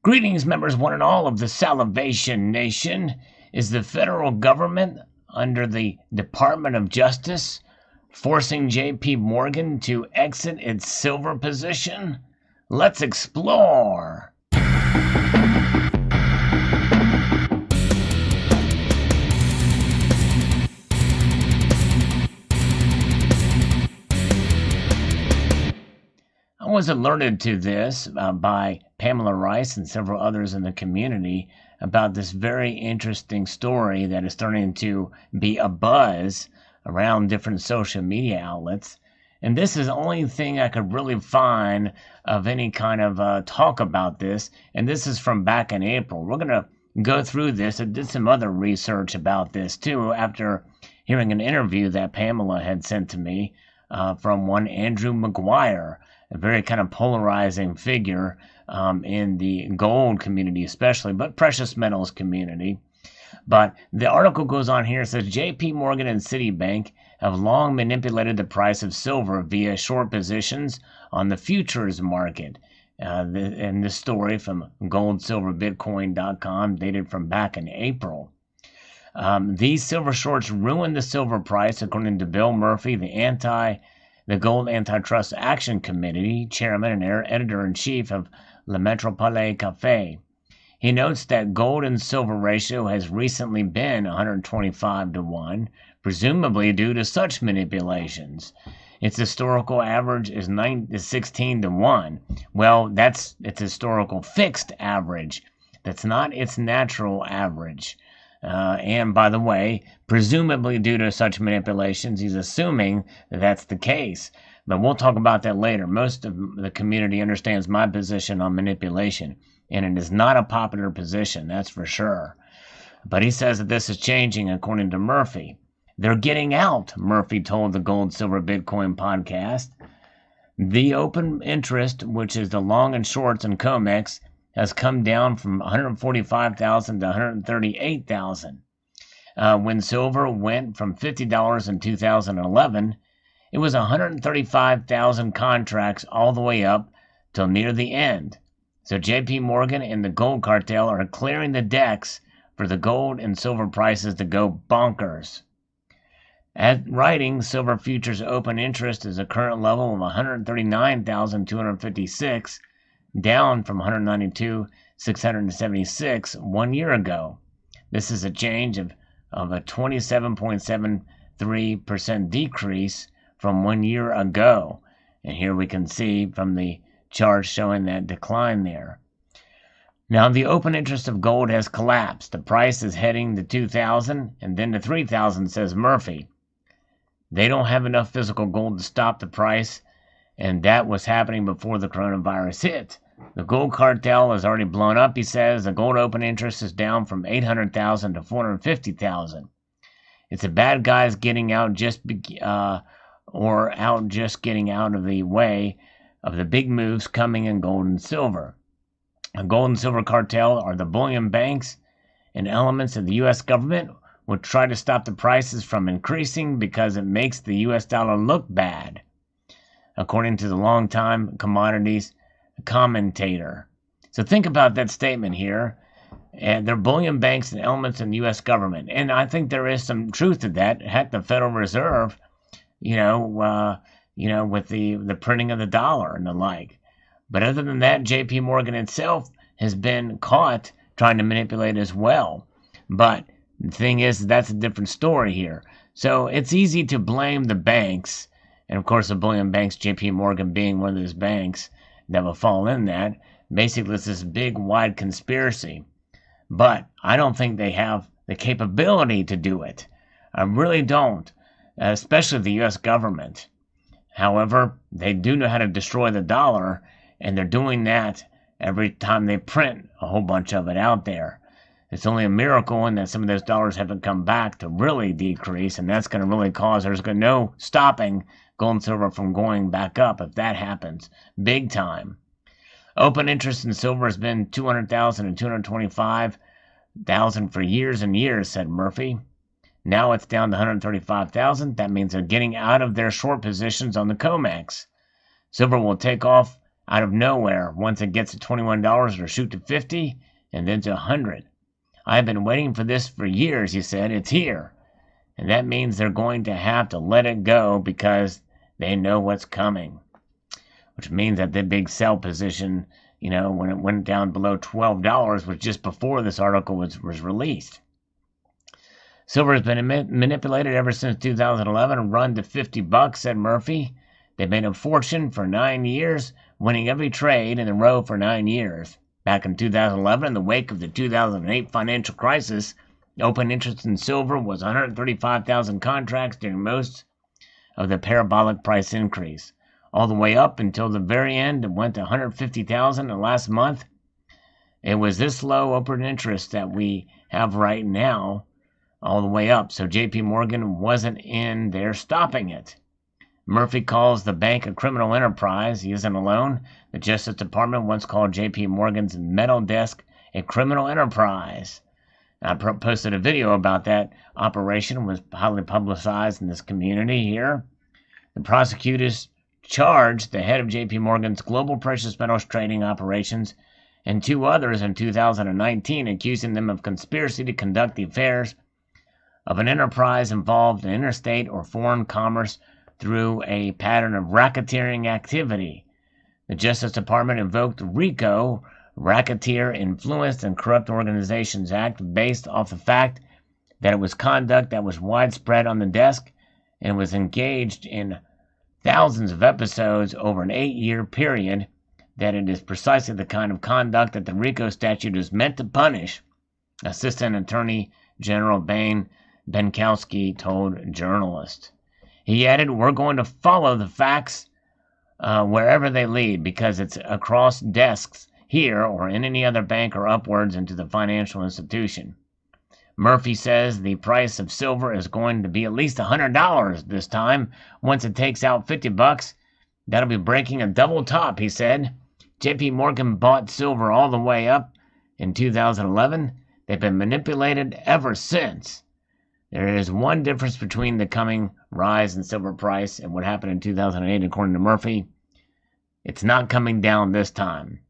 Greetings, members one and all of the Salivation Nation. Is the federal government, under the Department of Justice, forcing J.P. Morgan to exit its silver position? Let's explore. I was alerted to this by Pamela Rice and several others in the community about this very interesting story that is starting to be a buzz around different social media outlets. And this is the only thing I could really find of any kind of talk about this. And this is from back in April. We're going to go through this. I did some other research about this too after hearing an interview that Pamela had sent to me from one Andrew McGuire, a very kind of polarizing figure in the gold community especially, but precious metals community. But the article goes on here. It says J.P. Morgan and Citibank have long manipulated the price of silver via short positions on the futures market. And this story from goldsilverbitcoin.com dated from back in April. These silver shorts ruined the silver price, according to Bill Murphy, the Gold Antitrust Action Committee chairman and editor-in-chief of Le Metropole Café. He notes that gold and silver ratio has recently been 125 to 1, presumably due to such manipulations. Its historical average is 16 to 1. Well, that's its historical fixed average. That's not its natural average. And by the way, presumably due to such manipulations, he's assuming that that's the case. But we'll talk about that later. Most of the community understands my position on manipulation, and it is not a popular position, that's for sure. But he says that this is changing, according to Murphy. They're getting out, Murphy told the Gold Silver Bitcoin podcast. The open interest, which is the long and shorts and COMEX, has come down from 145,000 to 138,000. When silver went from $50 in 2011, it was 135,000 contracts all the way up till near the end. So J.P. Morgan and the gold cartel are clearing the decks for the gold and silver prices to go bonkers. At writing, silver futures open interest is a current level of 139,256, down from 192,676 1 year ago. This is a change of a 27.73% decrease from 1 year ago. And here we can see from the chart showing that decline there. Now the open interest of gold has collapsed. The price is heading to 2,000 and then to 3,000, says Murphy. They don't have enough physical gold to stop the price, and that was happening before the coronavirus hit. The gold cartel has already blown up, he says. The gold open interest is down from 800,000 to 450,000. It's the bad guys getting out getting out of the way of the big moves coming in gold and silver. The gold and silver cartel are the bullion banks and elements of the U.S. government which try to stop the prices from increasing because it makes the U.S. dollar look bad, according to the longtime commodities commentator. So think about that statement here. And they're bullion banks and elements in the U.S. government. And I think there is some truth to that. Heck, the Federal Reserve, with the printing of the dollar and the like. But other than that, J.P. Morgan itself has been caught trying to manipulate as well. But the thing is, that's a different story here. So it's easy to blame the banks, and of course the bullion banks, J.P. Morgan being one of those banks that will fall in that. Basically, it's this big, wide conspiracy. But I don't think they have the capability to do it. I really don't, especially the U.S. government. However, they do know how to destroy the dollar, and they're doing that every time they print a whole bunch of it out there. It's only a miracle in that some of those dollars haven't come back to really decrease, and that's going to really cause, there's no stopping gold and silver from going back up if that happens, big time. Open interest in silver has been 200,000 and 225,000 for years and years, said Murphy. Now it's down to 135,000. That means they're getting out of their short positions on the COMEX. Silver will take off out of nowhere. Once it gets to $21, it'll shoot to 50 and then to 100. I've been waiting for this for years, he said. It's here. And that means they're going to have to let it go because they know what's coming. Which means that the big sell position, when it went down below $12 was just before this article was released. Silver has been manipulated ever since 2011 and run to $50, said Murphy. They've made a fortune for 9 years, winning every trade in a row for 9 years. Back in 2011, in the wake of the 2008 financial crisis, open interest in silver was 135,000 contracts during most of the parabolic price increase. All the way up until the very end, it went to 150,000 in last month. It was this low open interest that we have right now, all the way up, so JP Morgan wasn't in there stopping it. Murphy calls the bank a criminal enterprise. He isn't alone. The Justice Department once called JP Morgan's metal desk a criminal enterprise. I posted a video about that operation. It was highly publicized in this community here. The prosecutors charged the head of JP Morgan's global precious metals trading operations and 2 others in 2019, accusing them of conspiracy to conduct the affairs of an enterprise involved in interstate or foreign commerce through a pattern of racketeering activity. The Justice Department invoked RICO, Racketeer Influenced and Corrupt Organizations Act, based off the fact that it was conduct that was widespread on the desk and was engaged in thousands of episodes over an 8-year period, that it is precisely the kind of conduct that the RICO statute is meant to punish, Assistant Attorney General Benkowski told journalists. He added, "We're going to follow the facts wherever they lead, because it's across desks here or in any other bank or upwards into the financial institution." Murphy says the price of silver is going to be at least $100 this time. Once it takes out $50, that'll be breaking a double top, he said. JP Morgan bought silver all the way up in 2011. They've been manipulated ever since. There is one difference between the coming rise in silver price and what happened in 2008, according to Murphy. It's not coming down this time.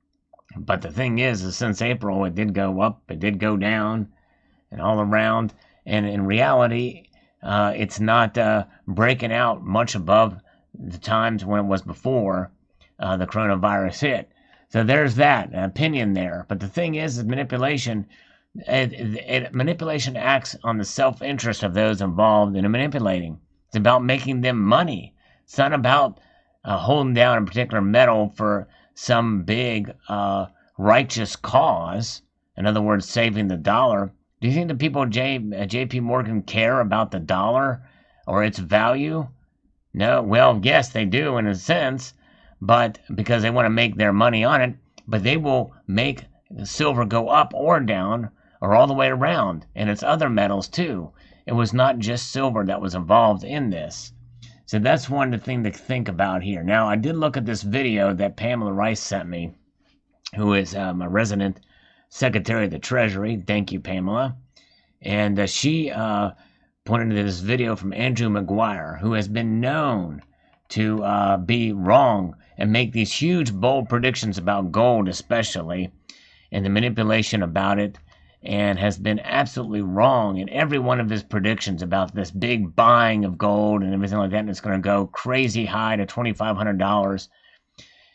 But the thing is since April, it did go up, it did go down, and all around. And in reality, it's not breaking out much above the times when it was before the coronavirus hit. So there's that opinion there. But the thing is manipulation. Manipulation acts on the self-interest of those involved in manipulating. It's about making them money. It's not about holding down a particular metal for some big righteous cause. In other words, saving the dollar. Do you think the people at JP Morgan care about the dollar or its value? No. Well, yes, they do in a sense, but because they want to make their money on it. But they will make silver go up or down or all the way around, and it's other metals too. It was not just silver that was involved in this. So that's one thing to think about here. Now, I did look at this video that Pamela Rice sent me, who is my resident Secretary of the Treasury. Thank you, Pamela. And she pointed to this video from Andrew Maguire, who has been known to be wrong and make these huge, bold predictions about gold especially, and the manipulation about it, and has been absolutely wrong in every one of his predictions about this big buying of gold and everything like that, and it's going to go crazy high to $2,500.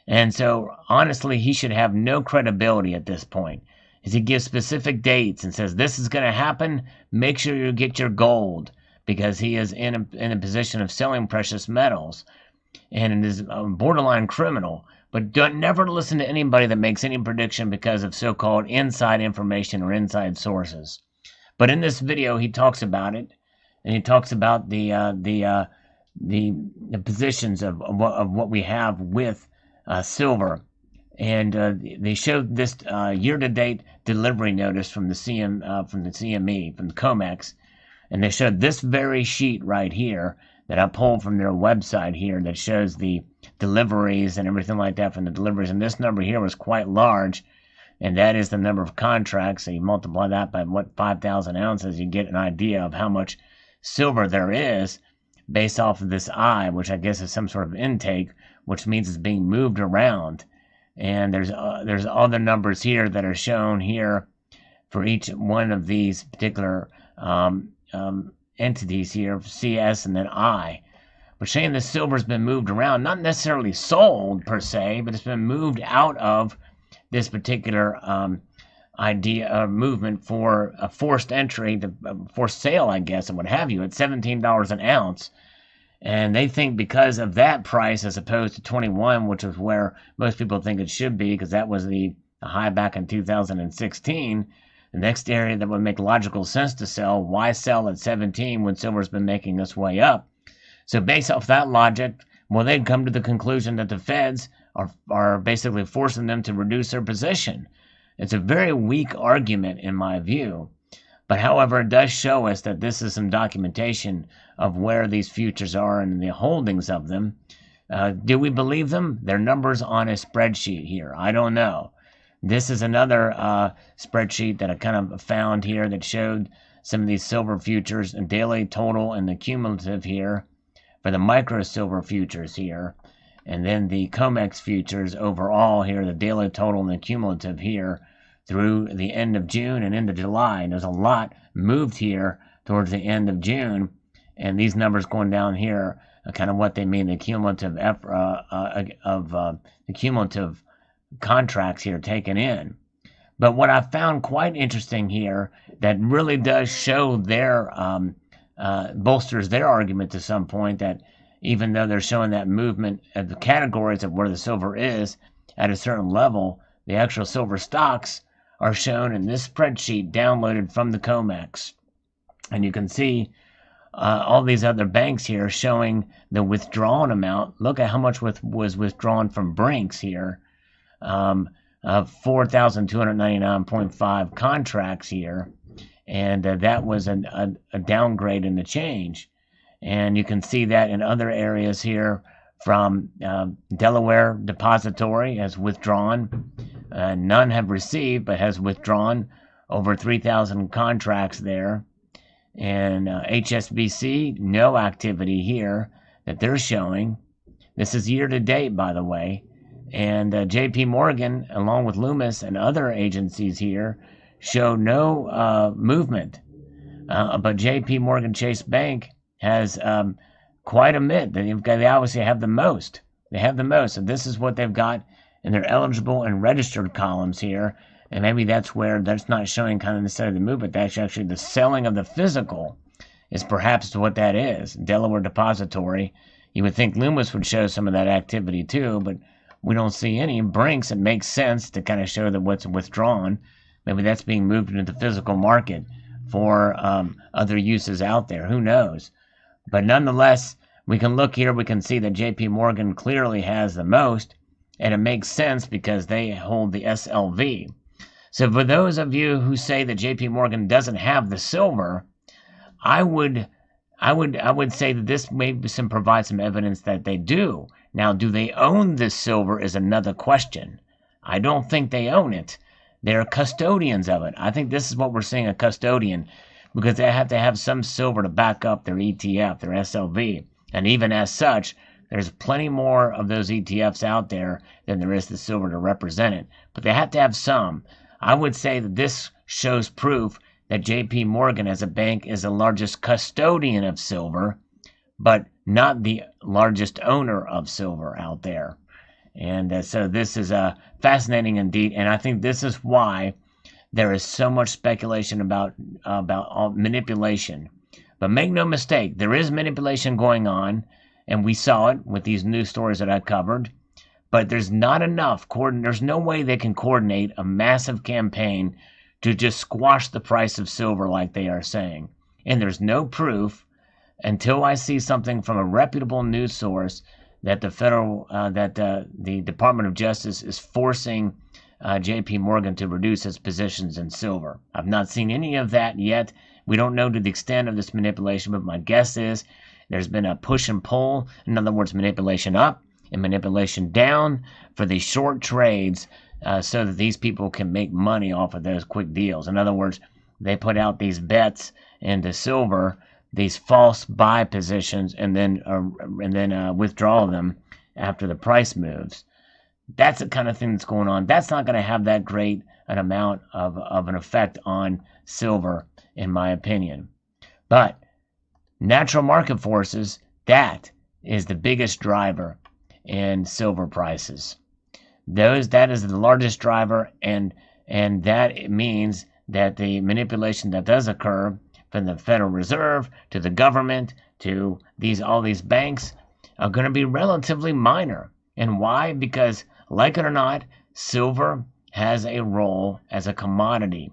And so, honestly, he should have no credibility at this point, as he gives specific dates and says, this is going to happen, make sure you get your gold, because he is in a position of selling precious metals, and it is a borderline criminal. But never listen to anybody that makes any prediction because of so-called inside information or inside sources. But in this video, he talks about it, and he talks about the positions of what we have with silver. And they showed this year-to-date delivery notice from the CME, from the COMEX, and they showed this very sheet right here that I pulled from their website here that shows the deliveries and everything like that from the deliveries. And this number here was quite large, and that is the number of contracts. So you multiply that by 5,000 ounces, you get an idea of how much silver there is based off of this eye, which I guess is some sort of intake, which means it's being moved around. And there's other numbers here that are shown here for each one of these particular entities here, CS and then I. We're saying the silver's been moved around, not necessarily sold per se, but it's been moved out of this particular idea movement for a forced entry, forced sale, I guess, and what have you, at $17 an ounce. And they think because of that price, as opposed to 21, which is where most people think it should be, because that was the high back in 2016, the next area that would make logical sense to sell, why sell at 17 when silver's been making its way up? So based off that logic, well, they'd come to the conclusion that the feds are basically forcing them to reduce their position. It's a very weak argument in my view. But however, it does show us that this is some documentation of where these futures are and the holdings of them. Do we believe them? They're numbers on a spreadsheet here. I don't know. This is another spreadsheet that I kind of found here that showed some of these silver futures and daily total and the cumulative here for the micro silver futures here. And then the COMEX futures overall here, the daily total and the cumulative here through the end of June and into July. And there's a lot moved here towards the end of June. And these numbers going down here are kind of what they mean, the cumulative the cumulative contracts here taken in. But what I found quite interesting here that really does show their bolsters their argument to some point, that even though they're showing that movement of the categories of where the silver is at a certain level, the actual silver stocks are shown in this spreadsheet downloaded from the COMEX. And you can see all these other banks here showing the withdrawn amount. Look at how much was withdrawn from Brinks here. 4,299.5 contracts here. And that was a downgrade in the change. And you can see that in other areas here from Delaware Depository has withdrawn. None have received, but has withdrawn over 3,000 contracts there. And HSBC, no activity here that they're showing. This is year to date, by the way. And JP Morgan, along with Loomis and other agencies here, show no movement. But JP Morgan Chase Bank has quite a bit. They obviously have the most. They have the most. And this is what they've got in their eligible and registered columns here. And maybe that's where that's not showing kind of necessarily the movement. That's actually the selling of the physical is perhaps what that is. Delaware Depository. You would think Loomis would show some of that activity too, but we don't see any. Brinks, it makes sense to kind of show that what's withdrawn. Maybe that's being moved into the physical market for other uses out there. Who knows? But nonetheless, we can look here. We can see that JP Morgan clearly has the most. And it makes sense because they hold the SLV. So for those of you who say that JP Morgan doesn't have the silver, I would say that this maybe provides some evidence that they do. Now, do they own this silver is another question. I don't think they own it. They're custodians of it. I think this is what we're seeing, a custodian, because they have to have some silver to back up their ETF, their SLV. And even as such, there's plenty more of those ETFs out there than there is the silver to represent it. But they have to have some. I would say that this shows proof that JP Morgan as a bank is the largest custodian of silver, but not the largest owner of silver out there. And so this is fascinating indeed. And I think this is why there is so much speculation about manipulation. But make no mistake, there is manipulation going on. And we saw it with these news stories that I covered. But there's not enough. There's no way they can coordinate a massive campaign to just squash the price of silver like they are saying. And there's no proof until I see something from a reputable news source that the Department of Justice is forcing JP Morgan to reduce its positions in silver. I've not seen any of that yet. We don't know to the extent of this manipulation, but my guess is there's been a push and pull. In other words, manipulation up and manipulation down for these short trades so that these people can make money off of those quick deals. In other words, they put out these bets into silver, these false buy positions, and then withdraw them after the price moves. That's the kind of thing that's going on. That's not going to have that great an amount of an effect on silver, in my opinion. But natural market forces, that is the biggest driver in silver prices. That is the largest driver, and that means that the manipulation that does occur from the Federal Reserve to the government to all these banks are going to be relatively minor. And why? Because, like it or not, silver has a role as a commodity.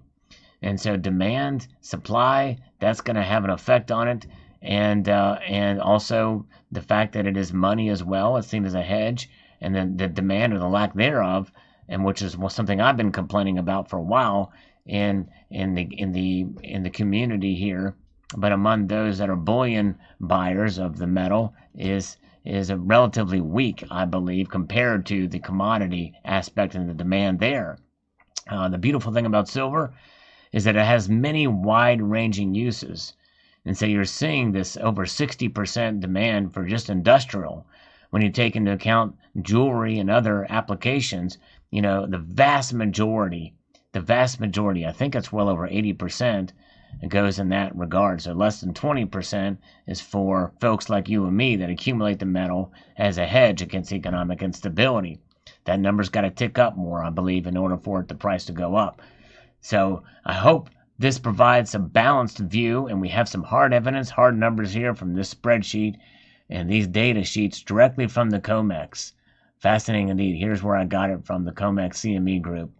And so demand, supply, that's going to have an effect on it. And also the fact that it is money as well. It's seen as a hedge. And then the demand or the lack thereof, and which is something I've been complaining about for a while in the community here, but among those that are bullion buyers of the metal is a relatively weak, I believe, compared to the commodity aspect and the demand there. The beautiful thing about silver is that it has many wide-ranging uses. And so you're seeing this over 60% demand for just industrial. When you take into account jewelry and other applications, the vast majority, I think it's well over 80%, it goes in that regard. So less than 20% is for folks like you and me that accumulate the metal as a hedge against economic instability. That number's got to tick up more, I believe, in order for the price to go up. So I hope this provides a balanced view, and we have some hard evidence, hard numbers here from this spreadsheet and these data sheets directly from the COMEX. Fascinating indeed. Here's where I got it from, the COMEX CME group.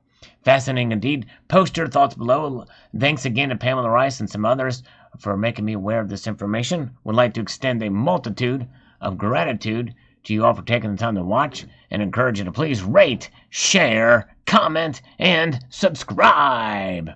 Fascinating indeed. Post your thoughts below. Thanks again to Pamela Rice and some others for making me aware of this information. Would like to extend a multitude of gratitude to you all for taking the time to watch, and encourage you to please rate, share, comment, and subscribe.